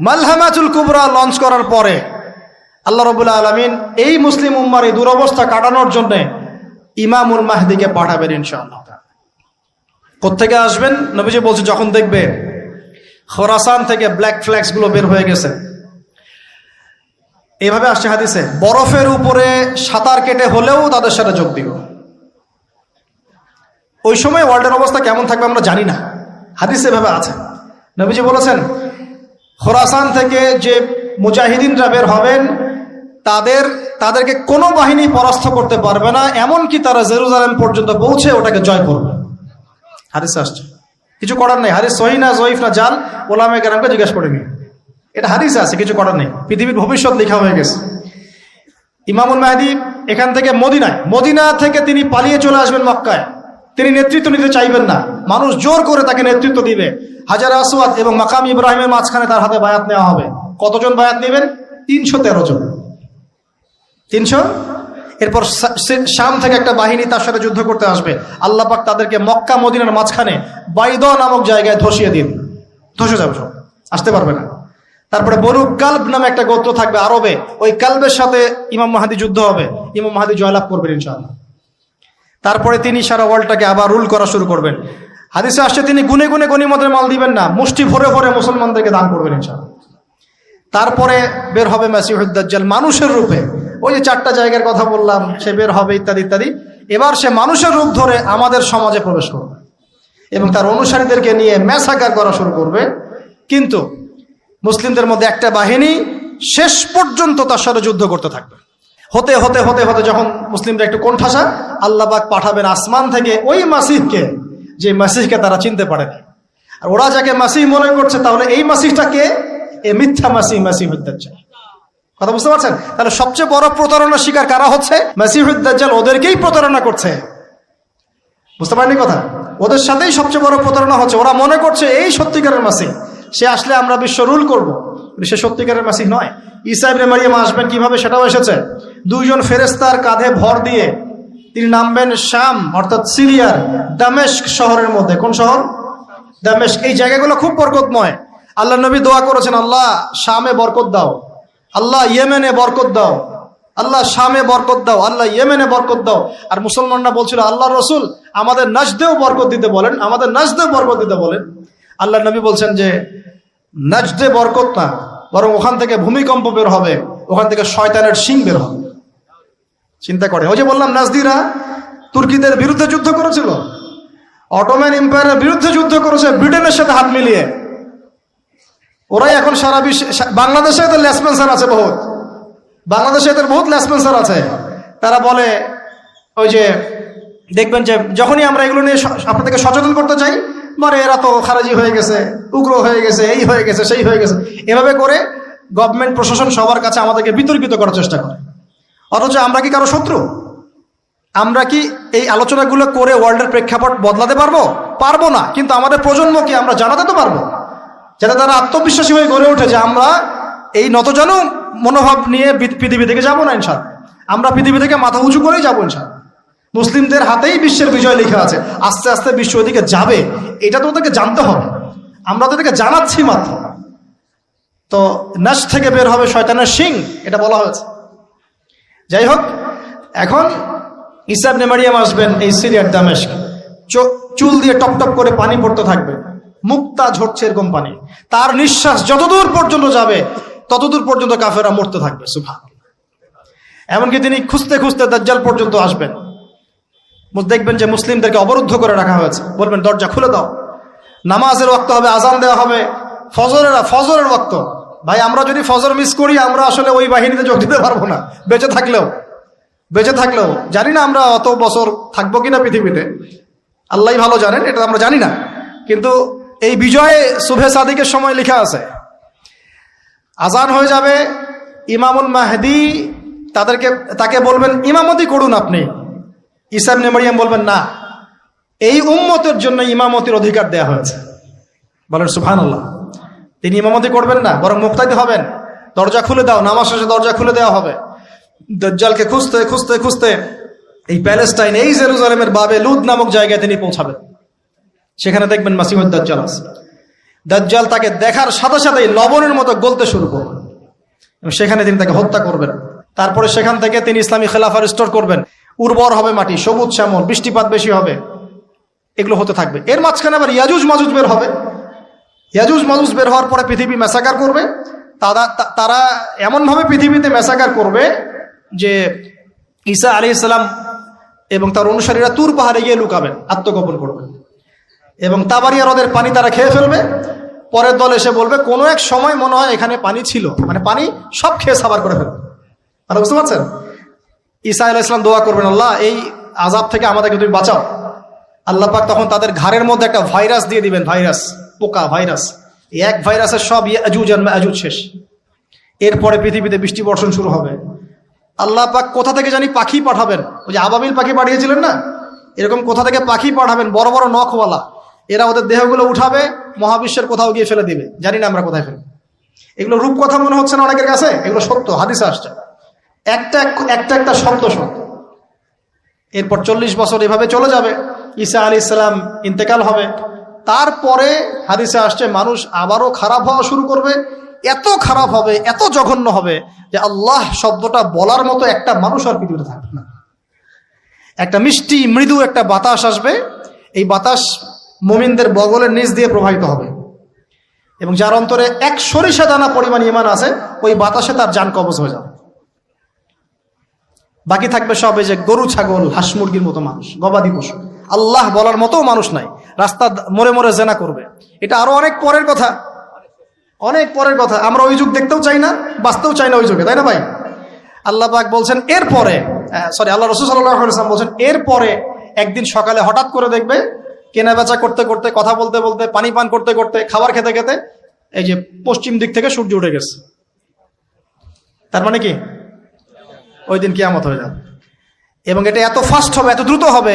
মালহামাতুল কুবরা launch করার পরে আল্লাহ রাব্বুল আলামিন এই মুসলিম উম্মার এই দুরবস্থা কাটানোর জন্য ইমামুল মাহদিকে পাঠাবেন ইনশাআল্লাহ। কোত্থেকে আসবেন? নবীজি বলছে যখন দেখবে খোরাসান থেকে ব্ল্যাক ফ্ল্যাগস গুলো বের হয়ে গেছে, এইভাবে আসছে হাদিসে, বরফের উপরে সাঁতার কেটে হলেও তাদের সাথে যোগ দিব। ওই সময় ওয়ার্ল্ডের অবস্থা কেমন থাকবে আমরা জানি না, হাদিসে এভাবে আছে। নবীজি বলেছেন খোরাসান থেকে যে মুজাহিদিনরা বের হবেন তাদেরকে কোনো বাহিনী পরাস্ত করতে পারবে না, এমনকি তারা জেরুজালেম পর্যন্ত পৌঁছে ওটাকে জয় করবে। হাদিসে আসছে, কিছু করার নেই। হাদিস সহিহ না জয়ীফ না জাল, ওলামায়ে কেরামকে জিজ্ঞেস করে নি, এটা হাদিসে আছে, কিছু করার নেই। পৃথিবীর ভবিষ্যৎ লেখা হয়ে গেছে। ইমামুল মাহদী এখান থেকে মদিনা থেকে তিনি পালিয়ে চলে আসবেন মক্কায়। তিনি নেতৃত্ব নিতে চাইবেন না, মানুষ জোর করে তাকে নেতৃত্ব দিবে। হাজার আসওয়াদ এবং মাকাম ইব্রাহিমের মাঝখানে তার হাতে বায়াত নেওয়া হবে। কতজন বায়াত নেবেন? 313 জন। 300। এরপর শাম থেকে একটা বাহিনী তার সাথে যুদ্ধ করতে আসবে। আল্লাহ পাক তাদেরকে মক্কা মদিনার মাঝখানে বাইদা নামক জায়গায় ধসিয়ে দিন, ধসে যাবে, সব আসতে পারবে না। তারপরে বনু কালব নামে একটা গোত্র থাকবে আরবে, ওই কালবের সাথে ইমাম মাহদী যুদ্ধ হবে, ইমাম মাহদী জয়লাভ করবেন ইনশাআল্লাহ। তারপরে তিনি সারা ওয়ার্ল্ডটাকে আবার রুল করা শুরু করবেন। হাদিসে আসছে তিনি গুনে গুনে গনিমতের মাল দিবেন না, মুষ্টি ভরে ভরে মুসলমানদেরকে দান করবেন ইনশাআল্লাহ। তারপরে বের হবে মাসিহুদ দাজ্জাল মানুষের রূপে, ওই যে 4টা জায়গার কথা বললাম, সে বের হবে ইত্যাদি ইত্যাদি। এবার সে মানুষের রূপ ধরে আমাদের সমাজে প্রবেশ করবে এবং তার অনুসারীদেরকে নিয়ে ম্যাসাকার করা শুরু করবে। কিন্তু মুসলিমদের মধ্যে একটা বাহিনী শেষ পর্যন্ত তার সাথে যুদ্ধ করতে থাকবে। হতে হতে হতে হতে যখন মুসলিমরা একটু কোণঠাসা, আল্লাহ পাক পাঠাবেন আসমান থেকে ওই মাসিহকে, যে মাসিহকে তারা চিনতে পারেনি। আর ওরা যাকে মাসিহ মনে করছে, তাহলে এই মাসিহটা কে? এ মিথ্যা মাসিহুদ দাজ্জাল। কথা বুঝতে পারছেন? তাহলে সবচেয়ে বড় প্রতারণা শিকার কারা হচ্ছে? মাসিহুদ দাজ্জাল ওদেরকেই প্রতারণা করছে। বুঝতে পারেননি কথা? ওদের সাথেই সবচেয়ে বড় প্রতারণা হচ্ছে। ওরা মনে করছে এই সত্যিকারের মাসিহ, সে আসলে আমরা বিশ্ব রুল করবো। সে সত্যিকারের মাসিহ নয়। ঈসা ইবনে মারিয়াম আসবেন কিভাবে সেটাও এসেছে। 2 জন ফেরেশতার কাঁধে ভর দিয়ে তিনি নামবেন শাম অর্থাৎ সিরিয়ার দামেস্ক শহরের মধ্যে। কোন শহর? দামেস্ক। এই জায়গাগুলো খুব বরকতময়। আল্লাহ নবী দোয়া করেছেন, আল্লাহ শামে বরকত দাও, আল্লাহ ইয়েমেনে বরকত দাও, আল্লাহ শামে বরকত দাও, আল্লাহ ইয়েমেনে বরকত দাও। আর মুসলমানরা বলছিল, আল্লাহ রসুল আমাদের নাজদেও বরকত দিতে বলেন, আমাদের নাজদেও বরকত দিতে বলেন। আল্লাহ নবী বলছেন যে নাজদে বরকত না, বরং ওখান থেকে ভূমিকম্প বের হবে, ওখান থেকে শয়তানের শিং বের হবে। চিন্তা করে, ওই যে বললাম নাজদিরা তুর্কিদের বিরুদ্ধে যুদ্ধ করেছিল, অটোম্যান এম্পায়ারের বিরুদ্ধে যুদ্ধ করেছে ব্রিটেনের সাথে হাত মিলিয়ে। ওরাই এখন সারা বিশ্বে, বাংলাদেশে এদের লেসপেন্সার আছে বহুত, বাংলাদেশে এদের বহুত লেসপেন্সার আছে। তারা বলে, ওই যে দেখবেন যে যখনই আমরা এগুলো নিয়ে আপনাদেরকে সচেতন করতে চাই, মানে এরা তো খারাজি হয়ে গেছে, উগ্র হয়ে গেছে, এই হয়ে গেছে, সেই হয়ে গেছে, এভাবে করে গভর্নমেন্ট প্রশাসন সবার কাছে আমাদেরকে বিতর্কিত করার চেষ্টা করে। অথচ আমরা কি কারো শত্রু? আমরা কি এই আলোচনাগুলো করে ওয়ার্ল্ডের প্রেক্ষাপট বদলাতে পারবো? পারবো না। কিন্তু আমাদের প্রজন্মকে আমরা জানাতে তো পারবো, যাতে তারা আত্মবিশ্বাসী হয়ে গড়ে ওঠে যে আমরা এই নতজানু মনোভাব নিয়ে পৃথিবী থেকে যাবো না ইনশাআল্লাহ। আমরা পৃথিবী থেকে মাথা উঁচু করেই যাবো ইনশাআল্লাহ। মুসলিমদের হাতেই বিশ্বের বিজয় লেখা আছে, আস্তে আস্তে বিশ্ব ওদিকে যাবে, এটা তো ওদেরকে জানতে হবে। আমরা তাদেরকে জানাচ্ছি মাত্র। তো নাশ থেকে বের হবে শয়তানের শিং, এটা বলা হয়েছে। যাই হোক, এখন ঈসা ইবনে মারিয়াম আসবেন এই সিরিয়ার দামেস্ক, চুল দিয়ে টপ টপ করে পানি পড়তে থাকবে, মুক্তা ঝরছে এরকম পানি। তার নিঃশ্বাস যতদূর পর্যন্ত যাবে ততদূর পর্যন্ত কাফেররা মরতে থাকবে। সুবহানাল্লাহ। এমনকি তিনি খুঁজতে খুঁজতে দাজ্জাল পর্যন্ত আসবেন। দেখবেন যে মুসলিমদেরকে অবরুদ্ধ করে রাখা হয়েছে, বলবেন দরজা খুলে দাও, নামাজের ওয়াক্ত হবে, আজান দেওয়া হবে, ফজরের ওয়াক্ত। ভাই, আমরা যদি ফজর মিস করি, আমরা আসলে ওই বাহিনীতে যোগ দিতে পারবো না, বেঁচে থাকলেও জানি না আমরা অত বছর থাকবো কিনা পৃথিবীতে, আল্লাহই ভালো জানেন, এটা আমরা জানি না। কিন্তু এই বিজয়ে সুবহে সাদিকের সময় লেখা আছে, আজান হয়ে যাবে, ইমামুল মাহদী তাকে বলবেন ইমামতি করুন আপনি। ঈসা ইবনে মারিয়াম বলবেন, না, এই উম্মতের জন্য ইমামতির অধিকার দেয়া হয়েছে। বলেন সুবহানাল্লাহ। তিনি ইমামতি করবেন না, বরং মুক্তাদি হবেন। দরজা খুলে দাও, নামাজ শেষে দরজা খুলে দেওয়া হবে। দাজ্জালকে খুঁজতে খুঁজতে খুঁজতে এই প্যালেস্টাইন, এই জেরুজালেমের বাবে লুদ নামক জায়গায় তিনি পৌঁছাবেন। সেখানে দেখবেন মাসিহুদ দাজ্জাল আছে। দাজ্জাল তাকে দেখার সাথে সাথেই লবণের মতো গলতে শুরু করবে এবং সেখানে তিনি তাকে হত্যা করবেন। তারপরে সেখান থেকে তিনি ইসলামী খেলাফা রিস্টোর করবেন, উর্বর হবে মাটি, সবুজ শ্যামল, বৃষ্টিপাত বেশি হবে, এগুলো হতে থাকবে। এর মাঝখানে আবার ইয়াজুজ মাজুজ বের হবে। ইয়াজুজ মাজুজ বের হওয়ার পরে পৃথিবী ম্যাসাকার করবে। তারা এমনভাবে পৃথিবীতে ম্যাসাকার করবে যে ঈসা আলাইহিস সালাম এবং তার অনুসারীরা তুর পাহাড়ে গিয়ে লুকাবেন, আত্মগোপন করবেন এবং তাবারিয়া হ্রদের পানি তারা খেয়ে ফেলবে। পরের দল এসে বলবে কোনো এক সময় মনে হয় এখানে পানি ছিল, মানে পানি সব খেয়ে সাবার করে ফেলবে। মানে বুঝতে পারছেন? ঈসা আলাইহিস সালাম দোয়া করবেন, আল্লাহ এই আযাব থেকে আমাদেরকে তুমি বাঁচাও। আল্লাহ পাক তখন তাদের ঘাড়ের মধ্যে একটা ভাইরাস দিয়ে দিবেন, ভাইরাস, পোকা ভাইরাস। এই এক ভাইরাসের সব ইয়াজুজ আর মাজুজ শেষ। এরপরে পৃথিবীতে বৃষ্টি বর্ষণ শুরু হবে। আল্লাহ পাক কোথা থেকে জানি পাখি পাঠাবেন, ওই যে আবাবিল পাখি পাঠিয়েছিলেন না, এরকম কোথা থেকে পাখি পাঠাবেন বড় বড় নখওয়ালা। এরা ওদের দেহগুলো উঠাবে, মহাবিশ্বের কোথাও গিয়ে ফেলে দিবে, জানি না আমরা কোথায় ফেলবো। এগুলো রূপকথা মনে হচ্ছে না অনেকের কাছে, এগুলো সত্য, হাদিসে আসছে, একটা শব্দ সত্য। এরপর 40 বছর এভাবে চলে যাবে, ঈসা আলাইহিস সালাম ইন্তেকাল হবে। তারপরে হাদিসে আসছে মানুষ আবারও খারাপ হওয়া শুরু করবে। এত খারাপ হবে, এত জঘন্য হবে যে আল্লাহ শব্দটা বলার মতো একটা মানুষ আর পৃথিবীতে থাকবে না। একটা মিষ্টি মৃদু একটা বাতাস আসবে, এই বাতাস মুমিনদের বগলের নিচ দিয়ে প্রবাহিত হবে এবং যার অন্তরে এক সরিষা দানা পরিমাণ ঈমান আছে, ওই বাতাসে তার জান কবজ হয়ে যাবে। বাকি থাকবে সব এই যে গরু ছাগল হাঁস মুরগির মতো মানুষ, গবাদি পশু। আল্লাহ বলার মতো মানুষ নাই, রাস্তা মোড়ে মোড়ে জেনা করবে। এটা আরো অনেক পরের কথা, অনেক পরের কথা। আমরা ওই যুগ দেখতেও চাই না, বাঁচতেও চাই না ওই যুগে, তাই না ভাই? আল্লাহ পাক বলছেন এরপরে, আল্লাহ রাসূল সাল্লাল্লাহু আলাইহি ওয়াসাল্লাম বলছেন এরপরে একদিন সকালে হঠাৎ করে দেখবে কেনা বেচা করতে করতে, কথা বলতে বলতে, পানি পান করতে করতে, খাবার খেতে খেতে এই যে পশ্চিম দিক থেকে সূর্য উঠে গেছে। তার মানে কি ওই দিন কিয়ামত হয়ে যাবে এবং এটা এত ফাস্ট হবে, এত দ্রুত হবে।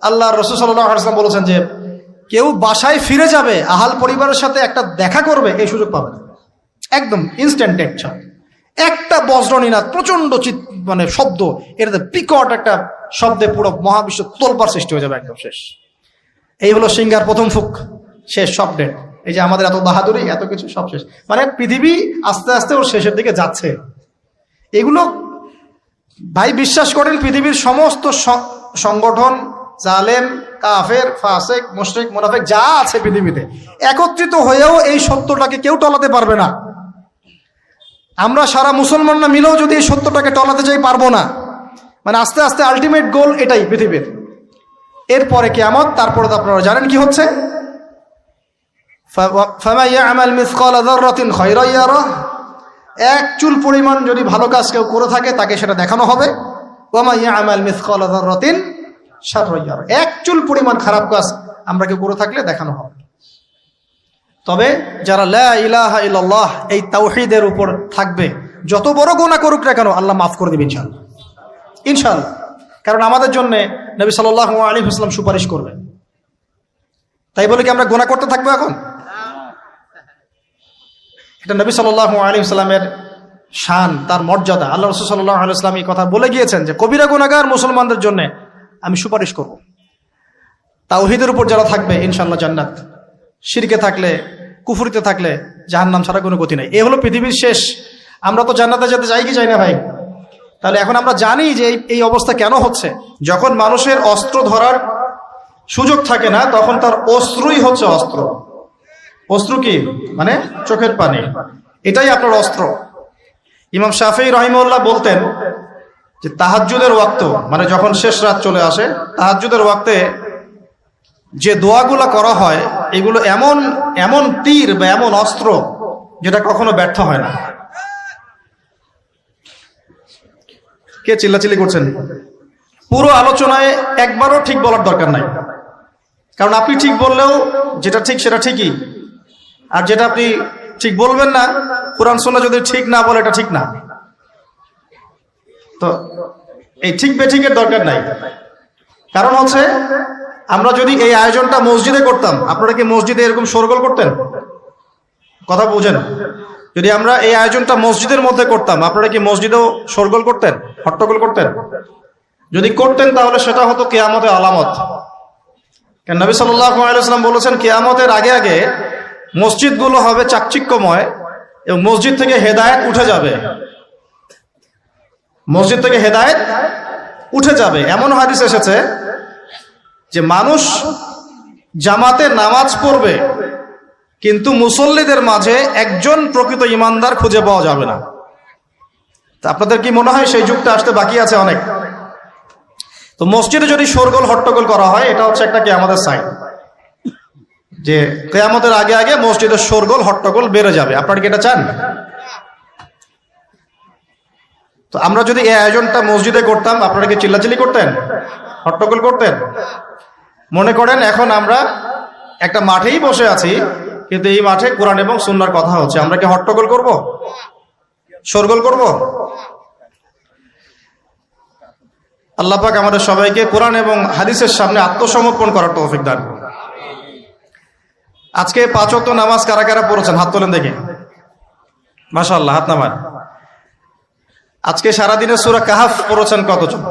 আল্লাহ রাসূল সাল্লাল্লাহু আলাইহি ওয়াসাল্লাম বলেছেন যে কেউ বাসায় ফিরে যাবে, আহাল পরিবারের সাথে একটা দেখা করবে, এই সুযোগ পাবে না। একদম ইনস্ট্যান্ট একটা বজ্রনীনাদ, প্রচন্ড মানে শব্দ, এটাতে বিকট একটা শব্দে পুরো মহাবিশ্ব তোলপাড় সৃষ্টি হয়ে যাবে, একদম শেষ। এই হলো সিঙ্গার প্রথম ফুক, শেষ, সব ডেট। এই যে আমাদের এত বাহাদুরি, এত কিছু সব শেষ, মানে পৃথিবী আস্তে আস্তে ওর শেষের দিকে যাচ্ছে। এগুলো ভাই বিশ্বাস করেন, পৃথিবীর সমস্ত সংগঠন, জালেম, কাফের, ফাসেক, মুশরিক, মুনাফিক যা আছে পৃথিবীতে একত্রিত হয়েও এই সত্যটাকে কেউ টলাতে পারবে না। আমরা সারা মুসলমানরা মিলেও যদি এই সত্যটাকে টলাতে চাই, পারবো না। মানে আস্তে আস্তে আলটিমেট গোল এটাই পৃথিবীর। এরপরে কিয়ামত, তারপরে তো আপনারা জানেন কি হচ্ছে, ফামান ইয়া'মাল মিসকালা যাররাতিন খায়রান ইয়ারাহ, এক চুল পরিমাণ যদি ভালো কাজ কেউ করে থাকে তাকে সেটা দেখানো হবে। ওয়া মান ইয়া'মাল মিসকালা যাররাতিন শাররান ইয়ারাহ, এক চুল পরিমাণ খারাপ কাজ আমরা কেউ করে থাকলে দেখানো হবে। তবে যারা লা ইলাহা ইল্লাল্লাহ এই তাওহীদের উপর থাকবে, যত বড় গুনাহ করুক না কেন আল্লাহ মাফ করে দিবেন ইনশাআল্লাহ, ইনশাআল্লাহ। কারণ আমাদের জন্য নবী সাল্লাল্লাহু আলাইহি ওয়াসাল্লাম সুপারিশ করবে। তাই বলে কি আমরা গুনাহ করতে থাকবো এখন? এটা নবী সাল্লাল্লাহু আলাইহি ওয়াসাল্লামের শান, তার মর্যাদা। আল্লাহ রাসূল সাল্লাল্লাহু আলাইহি ওয়াসাল্লাম এই কথা বলে গিয়েছেন যে কবিরা গুনাহগার মুসলমানদের জন্য আমি সুপারিশ করব। তাওহীদের উপর যারা থাকবে ইনশাআল্লাহ জান্নাত, শিরকে থাকলে, কুফরিতে থাকলে জাহান্নাম ছাড়া কোনো গতি নাই। এই হলো পৃথিবীর শেষ। আমরা তো জান্নাতে যেতে চাই কি চাই না ভাই? তাহলে এখন আমরা জানি যে এই অবস্থা কেন হচ্ছে। যখন মানুষের অস্ত্র ধরার সুযোগ থাকে না, তখন তার অস্ত্রই হচ্ছে অস্ত্র। অস্ত্র কি? মানে চোখের পানি, এটাই আপনার অস্ত্র। ইমাম শাফিঈ রাহিমাহুল্লাহ বলতেন যে তাহাজ্জুদের ওয়াক্ত, মানে যখন শেষ রাত চলে আসে, তাহাজ্জুদের ওয়াক্তে যে দোয়াগুলো করা হয় এগুলো এমন এমন তীর বা এমন অস্ত্র যেটা কখনো ব্যর্থ হয় না। কে চিল্লাচিল্লি করছেন? পুরো আলোচনায় একবারও ঠিক বলার দরকার নাই, কারণ আপনি ঠিক বললেও যেটা ঠিক সেটা ঠিকই, আর যেটা আপনি ঠিক বলবেন না, কোরআন সুন্নাহ যদি ঠিক না বলে এটা ঠিক না। তো এই ঠিক বেঠিকের দরকার নাই। কারণ হচ্ছে আমরা যদি এই আয়োজনটা মসজিদে করতাম, আপনারা কি মসজিদে এরকম শোরগোল করতেন? কথা বুঝেন? যদি আমরা এই আয়োজনটা মসজিদের মধ্যে করতাম, আপনারা কি মসজিদেও শোরগোল করতেন, হট্টগোল করতেন? যদি করতেন তাহলে সেটা হতো কিয়ামতের আলামত। কারণ নবী সাল্লাল্লাহু আলাইহি ওয়াসাল্লাম বলেছেন কিয়ামতের আগে আগে মসজিদগুলো হবে চাকচিক্যময় এবং মসজিদ থেকে হেদায়েত উঠে যাবে, মসজিদ থেকে হেদায়েত উঠে যাবে। এমন হাদিস এসেছে যে মানুষ জামাতে নামাজ পড়বে কিন্তু মুসল্লিদের মাঝে একজন প্রকৃত ইমানদার খুঁজে পাওয়া যাবে না। তা আপনাদের কি মনে হয় সেই যুগটা আসতে বাকি আছে অনেক? তো মসজিদে যদি শোরগোল হট্টগোল করা হয়, এটা হচ্ছে একটা কিয়ামতের সাইন, যে কিয়ামতের আগে আগে মসজিদের শোরগোল হট্টগোল বেড়ে যাবে। আপনারা কি এটা চান? তো আমরা যদি এই আয়োজনটা মসজিদে করতাম, আপনারা কি চিল্লাচিল্লি করতেন, হট্টগোল করতেন? মনে করেন এখন আমরা একটা মাঠেই বসে আছি, কিন্তু এই মাঠে কোরআন এবং সুন্নাহর কথা হচ্ছে, আমরা কি হট্টগোল করব, শোরগোল করব? আল্লাহ পাক আমাদের সবাইকে কোরআন এবং হাদিসের সামনে আত্মসমর্পণ করার তৌফিক দান করুন। আজকে 5 ওয়াক্ত নামাজ কারা কারা পড়েছেন হাত তোলেন দেখি। মাশাআল্লাহ, হাত নামান। আজকে সারাদিনে সূরা কাহাফ পড়েছেন কতজন?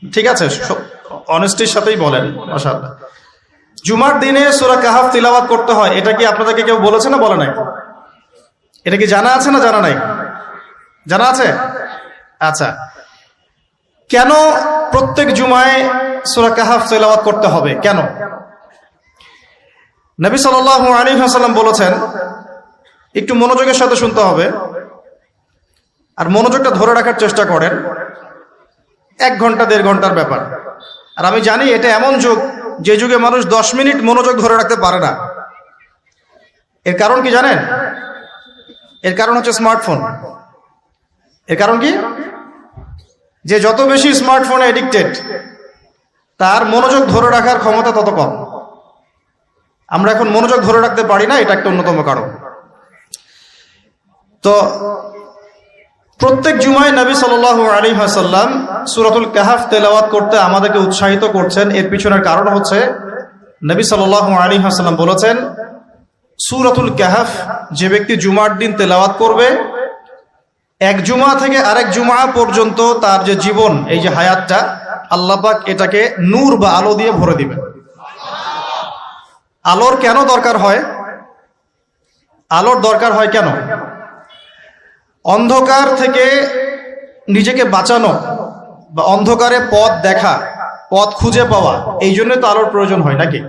ঠিক আছে, অনেস্টির সাথেই বলেন। মাশাআল্লাহ। জুমার দিনে সূরা কাহাফ তিলাওয়াত করতে হয়, এটা কি আপনাদেরকে কেউ বলেছে না বলে নাই? এটা কি জানা আছে না জানা নাই? জানা আছে? আচ্ছা, কেন প্রত্যেক জুমায় সূরা কাহাফ তিলাওয়াত করতে হবে, কেন? নবী সাল্লাল্লাহু আলাইহি ওয়াসাল্লাম বলেছেন, একটু মনোযোগের সাথে শুনতে হবে আর মনোযোগটা ধরে রাখার চেষ্টা করেন। 1 ঘন্টা 1.5 ঘন্টার ব্যাপার। আর আমি জানি এটা এমন যুগ যে যুগে মানুষ 10 মিনিট মনোযোগ ধরে রাখতে পারে না। এর কারণ কি জানেন? এর কারণ হচ্ছে স্মার্টফোন। এর কারণ কি? যে যত বেশি স্মার্টফোনে এডিক্টেড, তার মনোযোগ ধরে রাখার ক্ষমতা তত কম। আমরা এখন মনোযোগ ধরে রাখতে পারি না, এটা একটা অন্যতম কারণ। তো প্রত্যেক জুমায় নবী সাল্লাল্লাহু আলাইহি ওয়াসাল্লাম সূরাতুল কাহাফ তেলাওয়াত করতে আমাদেরকে উৎসাহিত করছেন। এর পিছনের কারণ হচ্ছে নবী সাল্লাল্লাহু আলাইহি ওয়াসাল্লাম বলেছেন, সূরাতুল কাহাফ যে ব্যক্তি জুমার দিন তেলাওয়াত করবে, এক জুমা থেকে আরেক জুমা পর্যন্ত তার যে জীবন, এই যে হায়াতটা, আল্লাহ পাক এটাকে নূর বা আলো দিয়ে ভরে দিবেন। আলোর কেন দরকার হয়? আলোর দরকার হয় কেন? অন্ধকার থেকে নিজেকে বাঁচানো বা অন্ধকারে পথ দেখা, পথ খুঁজে পাওয়া, এই জন্য তো আলোর প্রয়োজন হয় নাকি?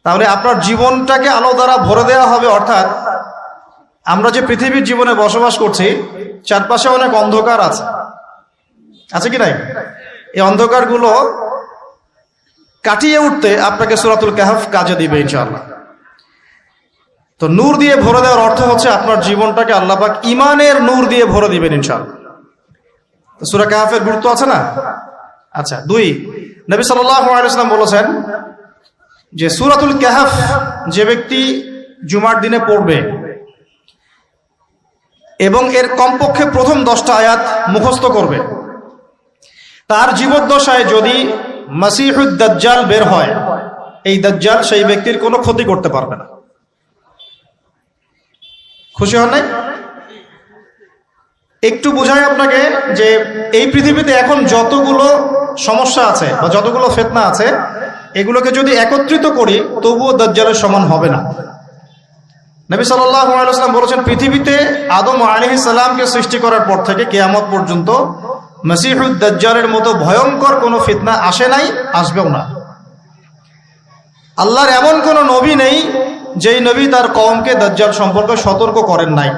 তাহলে আপনার জীবনটাকে আলো দ্বারা ভরে দেওয়া হবে। অর্থাৎ আমরা যে পৃথিবীর জীবনে বসবাস করছি, চারপাশে অনেক অন্ধকার আছে, আছে কি নাই? এই অন্ধকারগুলো কাটিয়ে উঠতে আপনাকে সূরাতুল কাহাফ কাজে দিবে ইনশাআল্লাহ। তো নূর দিয়ে ভরে দেওয়ার অর্থ হচ্ছে আপনার জীবনটাকে আল্লাহ পাক ঈমানের নূর দিয়ে ভরে দিবেন ইনশাআল্লাহ। তো সূরা কাহাফের গুরুত্ব আছে না? আচ্ছা, 2, নবী সাল্লাল্লাহু আলাইহি ওয়াসাল্লাম বলেছেন যে সূরাতুল কাহাফ যে ব্যক্তি জুমার দিনে পড়বে এবং এর কমপক্ষে প্রথম 10টা আয়াত মুখস্থ করবে, তার জীবদ্দশায় যদি মাসিহুদ দাজ্জাল বের হয়, এই দাজ্জাল সেই ব্যক্তির কোনো ক্ষতি করতে পারবে না। খুশি হন নাই? একটু বুঝাই আপনাকে যে এই পৃথিবীতে এখন যতগুলো সমস্যা আছে বা যতগুলো ফিতনা আছে, এগুলোকে যদি একত্রিত করি তবুও দাজ্জালের সমান হবে না। নবী সাল্লাল্লাহু আলাইহি ওয়াসাল্লাম বলেছেন, পৃথিবীতে আদম আলাইহিস সালামকে সৃষ্টি করার পর থেকে কিয়ামত পর্যন্ত মাসিহুদ দাজ্জালের মতো ভয়ঙ্কর কোনো ফিতনা আসে নাই, আসবেও না। আল্লাহর এমন কোনো নবী নেই যেই নবী তার কওমকে দাজ্জাল সম্পর্কে সতর্ক করেন নাই।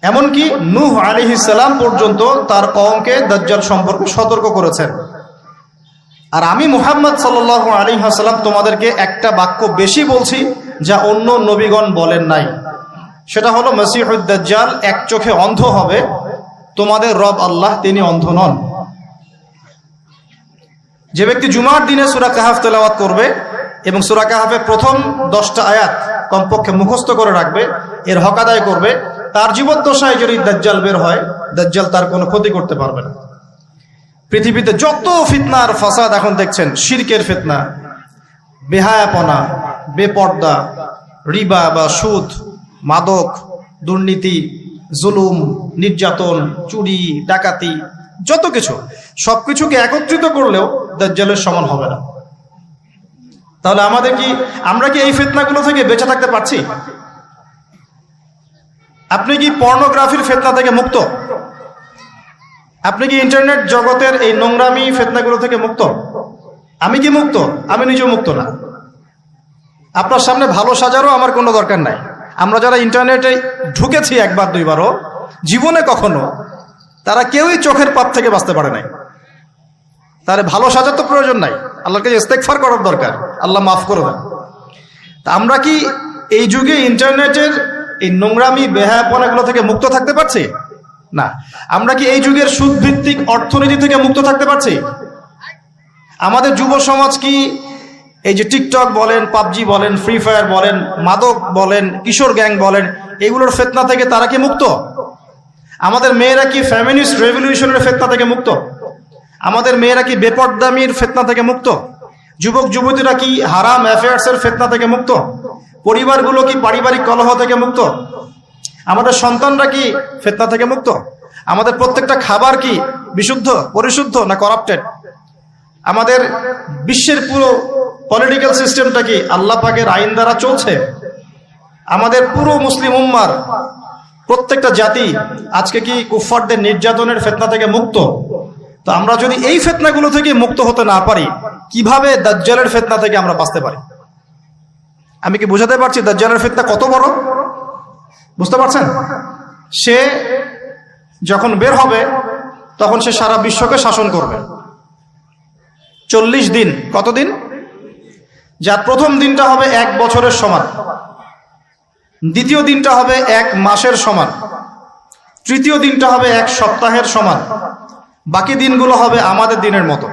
এমনকি নূহ আলাইহিস সালাম পর্যন্ত তার কওমকে দাজ্জাল সম্পর্কে সতর্ক করেছেন। আর আমি মুহাম্মদ সাল্লাল্লাহু আলাইহি ওয়াসাল্লাম তোমাদেরকে একটা বাক্য বেশি বলছি যা অন্য নবীগণ বলেন নাই, সেটা হলো মাসিহুদ দাজ্জাল এক চোখে অন্ধ হবে, তোমাদের রব আল্লাহ তিনি অন্ধ নন। যে ব্যক্তি জুমার দিনে সূরা কাহাফ তেলাওয়াত করবে এবং সূরা কাহাফের প্রথম 10টা আয়াত কমপক্ষে মুখস্থ করে রাখবে, এর হক আদায় করবে, তার জীবদ্দশায় যদি দাজ্জাল বের হয়, দাজ্জাল তার কোনো ক্ষতি করতে পারবে না। পৃথিবীতে যত ফিতনা আর ফাসাদ এখন দেখছেন, শিরকের ফিতনা, বেহায়াপনা, বেপর্দা, রিবা বা সুদ, মাদক, দুর্নীতি, জুলুম, নির্যাতন, চুরি, ডাকাতি, যত কিছু, সবকিছুকে একত্রিত করলেও দাজ্জালের সমান হবে না। তাহলে আমরা কি এই ফিতনাগুলো থেকে বেঁচে থাকতে পারছি? আপনি কি পর্নোগ্রাফির ফিতনা থেকে মুক্ত? আপনি কি ইন্টারনেট জগতের এই নোংরামি ফিতনাগুলো থেকে মুক্ত? আমি কি মুক্ত? আমি নিজেও মুক্ত না। আপনার সামনে ভালো সাজারও আমার কোনো দরকার নাই। আমরা যারা ইন্টারনেটে ঢুকেছি একবার দুইবারও, জীবনে কখনো তারা কেউই চোখের পাপ থেকে বাঁচতে পারে নাই। তার ভালো সাজার তো প্রয়োজন নাই, আল্লাহর কাছে ইস্তেগফার করার দরকার, আল্লাহ মাফ করে দেন। তা আমরা কি এই যুগে ইন্টারনেটের এই নোংরামি বেহায়াপনাগুলো থেকে মুক্ত থাকতে পারছি? না। আমরা কি এই যুগের সুদভিত্তিক অর্থনীতি থেকে মুক্ত থাকতে পারছি? আমাদের যুব সমাজ কি এই যে টিকটক বলেন, পাবজি বলেন, ফ্রি ফায়ার বলেন, মাদক বলেন, কিশোর গ্যাং বলেন, এগুলোর ফিতনা থেকে তারা কি মুক্ত? আমাদের মেয়েরা কি ফেমিনিস্ট রেভলিউশনের ফিতনা থেকে মুক্ত? আমাদের মেয়েরা কি বেপরদামির ফিতনা থেকে মুক্ত? যুবক যুবতীরা কি হারাম অ্যাফেয়ার্সের ফিতনা থেকে মুক্ত? পরিবারগুলো কি পারিবারিক কলহ থেকে মুক্ত? আমাদের সন্তানরা কি ফিতনা থেকে মুক্ত? আমাদের প্রত্যেকটা খাবার কি বিশুদ্ধ, পরিশুদ্ধ না করাপ্টেড? আমাদের বিশ্বের পুরো পলিটিক্যাল সিস্টেমটা কি আল্লাহ পাকের আইন দ্বারা চলছে? আমাদের পুরো মুসলিম উম্মার প্রত্যেকটা জাতি আজকে কি কুফফারদের নির্যাতনের ফিতনা থেকে মুক্ত? তো আমরা যদি এই ফিতনাগুলো থেকে মুক্ত হতে না পারি, কিভাবে দাজ্জালের ফিতনা থেকে আমরা বাঁচতে পারি? আমি কি বুঝাতে পারছি দাজ্জালের ফিতনা কত বড়? বুঝতে পারছেন? সে যখন বের হবে তখন সে সারা বিশ্বকে শাসন করবে 40 দিন। কতদিন? যার প্রথম দিনটা হবে 1 বছরের সমান, দ্বিতীয় দিনটা হবে 1 মাসের সমান, তৃতীয় দিনটা হবে 1 সপ্তাহের সমান, বাকি দিনগুলো হবে আমাদের দিনের মতো।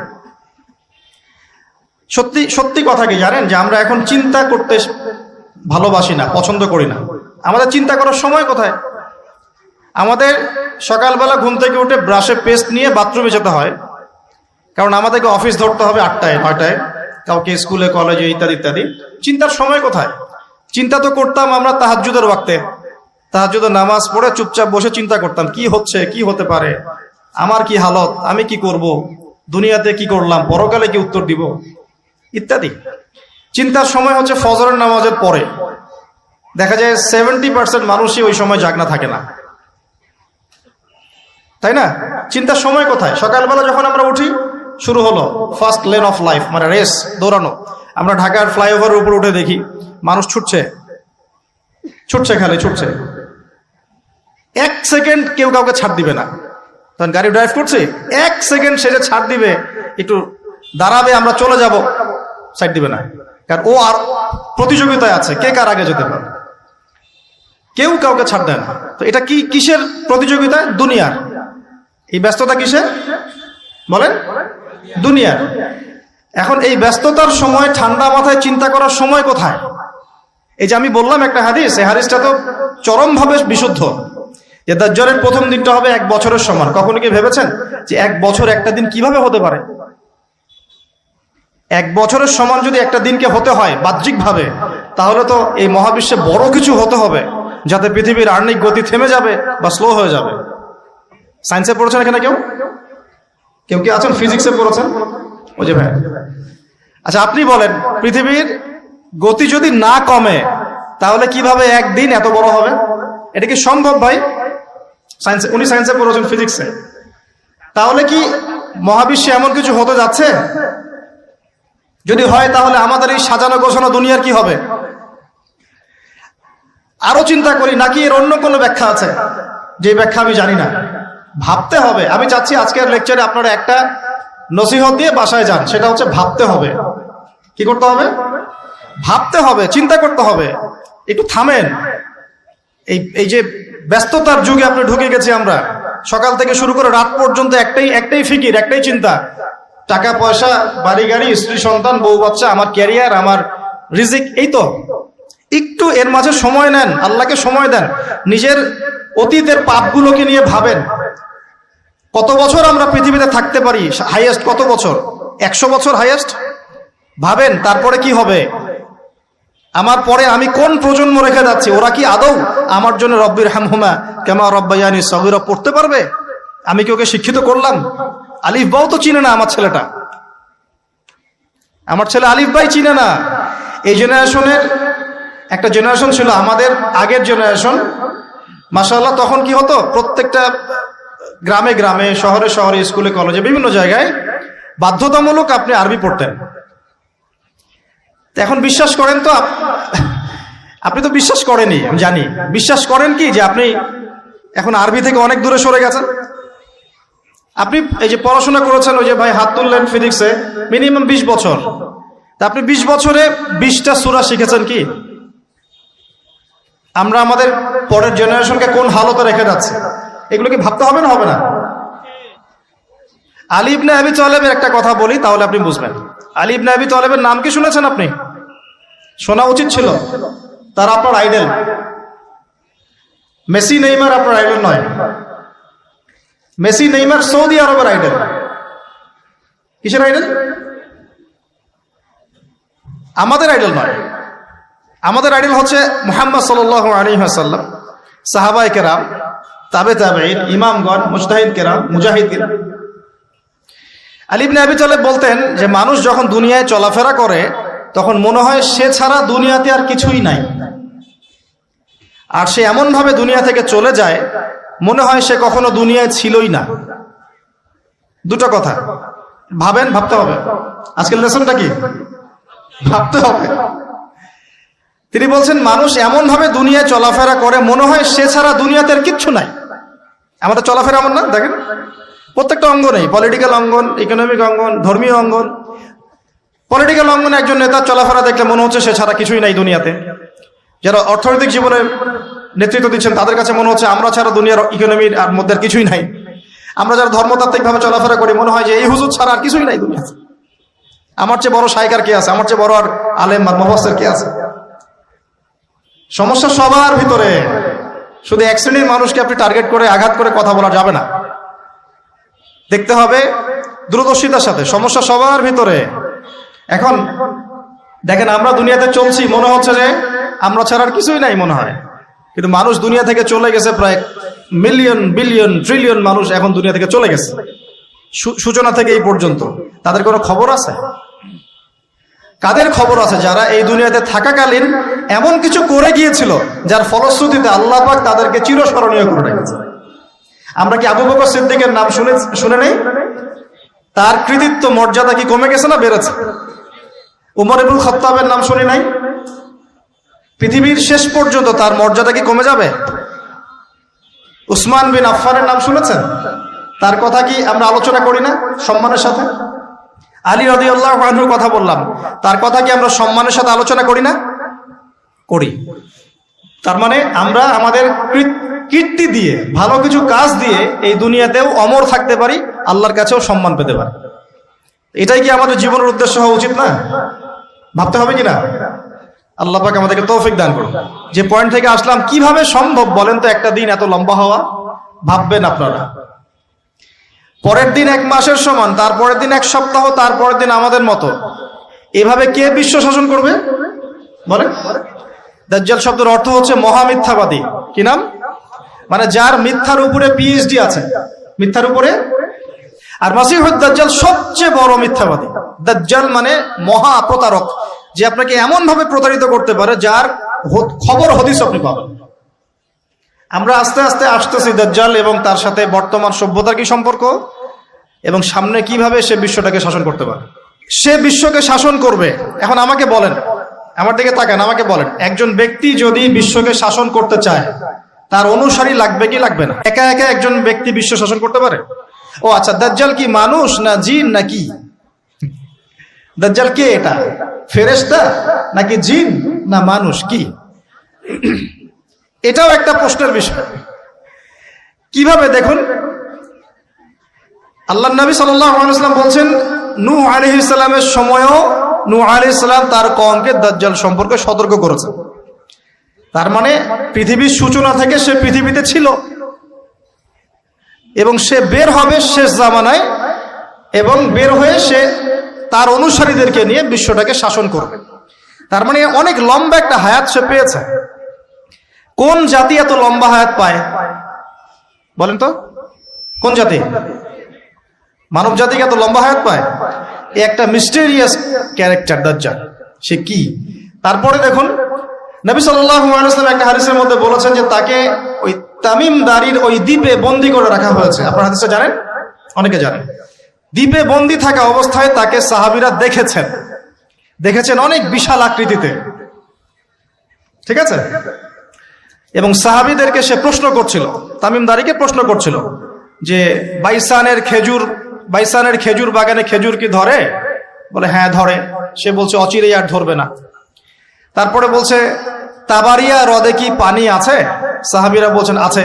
সত্যি সত্যি কথা কি জানেন যে আমরা এখন চিন্তা করতে ভালোবাসি না, পছন্দ করি না। আমাদের চিন্তা করার সময় কোথায়? আমাদের সকালবেলা ঘুম থেকে উঠে ব্রাশে পেস্ট নিয়ে বাথরুমে যেতে হয়, কারণ আমাদেরকে অফিস ধরতে হবে 8টায় 9টায়, কাউকে স্কুলে কলেজে ইত্যাদি ইত্যাদি। চিন্তার সময় কোথায়? চিন্তা তো করতাম আমরা তাহাজ্জুদের ওয়াক্তে, তাহাজ্জুদের নামাজ পড়ে চুপচাপ বসে চিন্তা করতাম কি হচ্ছে, কি হতে পারে, আমার কি হালত, আমি কি করব, দুনিয়াতে কি করলাম, পরকালে কি উত্তর দিব ইত্যাদি। চিন্তার সময় হচ্ছে ফজরের নামাজের পরে। দেখা যায় 70% মানুষই ওই সময় জাগনা থাকে না, তাই না? চিন্তার সময় কোথায়? সকালবেলা যখন আমরা উঠি শুরু হলো ফার্স্ট লেন অফ লাইফ, মানে রেস, দৌড়ানো। আমরা ঢাকার ফ্লাইওভারের উপর উঠে দেখি মানুষ ছুটছে, খালি ছুটছে। 1 সেকেন্ড কেউ কাউকে ছাড় দিবে না। তখন গাড়ি ড্রাইভ করছে, 1 সেকেন্ড সে যে ছাড় দিবে, একটু দাঁড়াবে, আমরা চলে যাব, সাইড দিবে না, কারণ ও আর প্রতিযোগিতায় আছে কে কার আগে যেতে পারে। কেউ কাউকে ছাড় দেয় না। তো এটা কি কিসের প্রতিযোগিতা? দুনিয়ার। এই ব্যস্ততা কিসের বলেন? দুনিয়ার। এখন এই ব্যস্ততার সময় ঠান্ডা মাথায় চিন্তা করার সময় কোথায়? এই যে আমি বললাম একটা হাদিস, এই হাদিসটা তো চরমভাবে বিশুদ্ধ, যে দাজ্জালের প্রথম দিনটা হবে 1 বছরের সমান। কখনো কি ভেবেছেন যে 1 বছর একটা দিন কিভাবে হতে পারে? 1 বছরের সমান যদি একটা দিনকে হতে হয় বাহ্যিকভাবে, তাহলে তো এই মহাবিশ্বে বড় কিছু হতে হবে, যাতে পৃথিবীর আর্নিক গতি থেমে যাবে বা স্লো হয়ে যাবে। সায়েন্সে পড়েছেন এখানে কেউ? কেউ কি আছেন ফিজিক্সে পড়েছেন? ওই যে ভাই, আচ্ছা আপনি বলেন, পৃথিবীর গতি যদি না কমে তাহলে কিভাবে একদিন এত বড় হবে? এটা কি সম্ভব ভাই? সায়েন্সে, উনি সায়েন্সে পড়েছেন, ফিজিক্সে। তাহলে কি মহাবিশ্বে এমন কিছু হতে যাচ্ছে? যদি হয় তাহলে আমাদের এই সাজানো গোছানো দুনিয়ার কি হবে? আরো চিন্তা করি নাকি এর অন্য কোনো ব্যাখ্যা আছে, যে ব্যাখ্যা আমি জানি না? ভাবতে হবে। আমি চাচ্ছি আজকের লেকচারে আপনারা একটা নসিহত দিয়ে বাসায় যান, সেটা হচ্ছে ভাবতে হবে। কি করতে হবে? ভাবতে হবে, চিন্তা করতে হবে। একটু থামেন। এই যে ব্যস্ততার যুগে আপনি ঢুকে গেছি আমরা, সকাল থেকে শুরু করে রাত পর্যন্ত একটাই ফিকির, একটাই চিন্তা, টাকা পয়সা, বাড়ি গাড়ি, স্ত্রী সন্তান, বউ বাচ্চা, আমার ক্যারিয়ার, আমার রিজিক, এই তো। একটু এর মাঝে সময় নেন, আল্লাহকে সময় দেন, নিজের অতীতের পাপগুলোকে নিয়ে ভাবেন। কত বছর আমরা পৃথিবীতে থাকতে পারি? হাইয়েস্ট কত বছর? 100 বছর হাইয়েস্ট। ভাবেন তারপরে কি হবে? আমার পরে আমি কোন প্রজন্ম রেখে যাচ্ছি? ওরা কি আদৌ আমার জন্য রব্বির হামহুমা কামা রব্বায়ানি সগীরা পড়তে পারবে? আমি কি ওকে শিক্ষিত করলাম? আলিফ বাও তো চিনে না আমার ছেলেটা, আমার ছেলে আলিফ বাই চিনে না। এই জেনারেশনের একটা জেনারেশন ছিল আমাদের আগের জেনারেশন, মাশাআল্লাহ। তখন কি হতো, প্রত্যেকটা গ্রামে গ্রামে, শহরে শহরে, স্কুলে কলেজে, বিভিন্ন জায়গায় বাধ্যতামূলক আপনি আরবি পড়তেন। এখন বিশ্বাস করেন তো, আপনি তো বিশ্বাস করেনই, আমি জানি। বিশ্বাস করেন কি যে আপনি এখন আরবি থেকে অনেক দূরে সরে গেছেন? আপনি এই যে পড়াশোনা করেছেন, ওই যে ভাই হাত তুললেন ফিজিক্সে, মিনিমাম 20 বছর, তা আপনি 20 বছরে 20টা সূরা শিখেছেন কি? আমরা আমাদের পরের জেনারেশনকে কোন হালতে রেখে যাচ্ছি, এগুলো কি ভাবতে হবে না, হবে না? আলী ইবনে আবি তালেবের একটা কথা বলি, তাহলে আপনি বুঝবেন। আলী ইবনে আবি তালেবের নাম কি শুনেছেন আপনি? শোনা উচিত ছিল। তার আপনার আইডল। মেসি নেইমার আপনার আইডল নয়। মেসি নেইমার সৌদি আরবের আইডল। কিসের আইডল? আমাদের আইডল নয়। আমাদের আইডল হচ্ছে মুহাম্মদ সাল্লাল্লাহু আলাইহি ওয়াসাল্লাম, সাহাবায়ে কেরাম, তাবে তাবেঈন, ইমামগণ, মুজতাহিদ কেরাম, মুজাহিদিন। আলী ইবনে আবি তালেব বলতেন যে মানুষ যখন দুনিয়ায় চলাফেরা করে তখন মনে হয় সে ছাড়া দুনিয়াতে আর কিছুই নাই, আর সে এমন ভাবে দুনিয়া থেকে চলে যায় মনে হয় সে কখনো দুনিয়ায় ছিলই না। দুটো কথা ভাবেন, ভাবতে হবে। আজকের লেসনটা কি? ভাবতে হবে। তিনি বলছেন মানুষ এমন ভাবে দুনিয়ায় চলাফেরা করে মনে হয় সে ছাড়া দুনিয়াতে আর কিচ্ছু নাই। আমাদের চলাফেরা এমন না? দেখেন প্রত্যেকটা অঙ্গনেই, পলিটিক্যাল অঙ্গন, ইকোনমিক অঙ্গন, ধর্মীয় অঙ্গন। পলিটিক্যাল অঙ্গনে একজন নেতার চলাফেরা দেখলে মনে হচ্ছে সে ছাড়া কিছুই নাই দুনিয়াতে। যারা অর্থনৈতিক জীবনে নেতৃত্ব দিচ্ছেন তাদের কাছে মনে হচ্ছে আমরা ছাড়া দুনিয়ার ইকোনমির আর মধ্যে কিছুই নাই। আমরা যারা ধর্মতাত্ত্বিক ভাবে চলাফেরা করি মনে হয় যে এই হুজুর ছাড়া আর কিছুই নাই দুনিয়াতে। আমার চেয়ে বড় শায়খ আর কে আছে, আমার চেয়ে বড় আর আলেম আর মুফাসসির কে আছে? সমস্যা সবার ভিতরে। শুধু এক শ্রেণীর মানুষকে আপনি টার্গেট করে আঘাত করে কথা বলা যাবে না। দেখতে হবে দূরদর্শিতার সাথে, সমস্যা সবার ভিতরে। এখন দেখেন আমরা দুনিয়াতে চলছি, মনে হচ্ছে যে আমরা ছাড়া আর কিছুই নাই মনে হয়, কিন্তু মানুষ দুনিয়া থেকে চলে গেছে। প্রায় মিলিয়ন, বিলিয়ন, ট্রিলিয়ন মানুষ এখন দুনিয়া থেকে চলে গেছে সূচনা থেকে এই পর্যন্ত। তাদের কোনো খবর আছে? কাদের খবর আছে? যারা এই দুনিয়াতে থাকাকালীন এমন কিছু করে গিয়েছিল যার ফলশ্রুতিতে আল্লাহ পাক তাদেরকে চিরস্মরণীয় করে রেখেছে। আমরা কি আবু বকর সিদ্দিকের নাম শুনে নেই? তার কৃতিত্ব মর্যাদা কি কমে গেছে না বেড়েছে? উমর ইবনুল খাত্তাবের নাম শুনি নাই? পৃথিবীর শেষ পর্যন্ত তার মর্যাদা কি কমে যাবে? উসমান বিন আফফানের নাম শুনেছেন? তার কথা কি আমরা আলোচনা করি না সম্মানের সাথে? আলী রাদিয়াল্লাহু আনহুর কথা বললাম, তার কথা কি আমরা সম্মানের সাথে আলোচনা করি না? করি। তার মানে আমরা আমাদের কীর্তি দিয়ে, ভালো কিছু কাজ দিয়ে এই দুনিয়াতেও অমর থাকতে পারি, আল্লাহর কাছেও সম্মান পেতে পারি। এটাই কি আমাদের জীবনের উদ্দেশ্য হওয়া উচিত না? ভাবতে হবে কিনা? আল্লাহ পাক আমাদেরকে তৌফিক দান করুন। যে পয়েন্ট থেকে আসলাম, কিভাবে সম্ভব বলেন তো একটা দিন এত লম্বা হওয়া? ভাববেন আপনারা, পরের দিন 1 মাসের সমান, তারপরের দিন 1 সপ্তাহ, তারপরের দিন আমাদের মতো। এভাবে কে বিশ্ব শাসন করবে বলেন? দাজ্জাল শব্দের অর্থ হচ্ছে মহামিথ্যাবাদী। কি নাম? মানে যার মিথ্যার উপরে পিএইচডি আছে, মিথ্যার উপরে। আর মাসিহুদ দাজ্জাল সবচেয়ে বড় মিথ্যাবাদী। দাজ্জাল মানে মহা প্রতারক, যে আপনাকে এমন ভাবে প্রতারিত করতে পারে যার খবর হদিস আপনি পাবেন। আমরা আস্তে আস্তে আসতেছি দাজ্জাল এবং তার সাথে বর্তমান সভ্যতার কি সম্পর্ক, এবং সামনে কিভাবে সে বিশ্বটাকে শাসন করতে পারে। সে বিশ্বকে শাসন করবে। এখন আমাকে বলেন, আমার দিকে তাকান, আমাকে বলেন, একজন ব্যক্তি যদি বিশ্বকে শাসন করতে চায় তার অনুসারী লাগবে কি লাগবে না? একা একা একজন ব্যক্তি বিশ্ব শাসন করতে পারে? ও আচ্ছা, দাজ্জাল কি মানুষ না জিন নাকি? দাজ্জাল কে? এটা ফেরেশতা নাকি জিন না মানুষ? কি? এটাও একটা প্রশ্নের বিষয়। কিভাবে? দেখুন, আল্লাহর নবী সাল্লাল্লাহু আলাইহি ওয়াসাল্লাম বলছেন নূহ আলাইহিস সালামের সময়ও নূহ আলাইহিস সালাম তার কওমকে দাজ্জাল সম্পর্কে সতর্ক করেছেন। তার মানে পৃথিবীর সূচনা থেকে সে পৃথিবীতে ছিল এবং সে বের হবে শেষ জামানায়, এবং বের হয়ে সে তার অনুসারীদেরকে নিয়ে বিশ্বটাকে শাসন করবে। তার মানে অনেক লম্বা একটা হায়াত সে পেয়েছে। কোন জাতি এত লম্বা হায়াত পায় বলেন তো? কোন জাতি? মানব জাতি এত লম্বা হায়াত পায়? একটা মিস্টেরিয়াস ক্যারেক্টার দাজ্জাল। সে কি? তারপরে দেখুন নবী সাল্লাল্লাহু আলাইহি ওয়াসাল্লাম একটা হাদিসের মধ্যে বলেছেন যে তাকে ওই তামিম দারির ওই দ্বীপে বন্দী করে রাখা হয়েছে। আপনারা হাদিসটা জানেন, অনেকে জানেন। দ্বীপে বন্দী থাকা অবস্থায় তাকে সাহাবীরা দেখেছেন অনেক বিশাল আকৃতিতে, ঠিক আছে। এবং সাহাবীদেরকে সে প্রশ্ন করছিল, তামিম দারিকে প্রশ্ন করছিল যে বাইসানের খেজুর বাগানে খেজুর কি ধরে? বলে হ্যাঁ ধরে। সে বলছে অচিরেই আর ধরবে না। তারপরে বলছে তাবারিয়া হ্রদে কি পানি আছে? সাহাবীরা বলছেন আছে।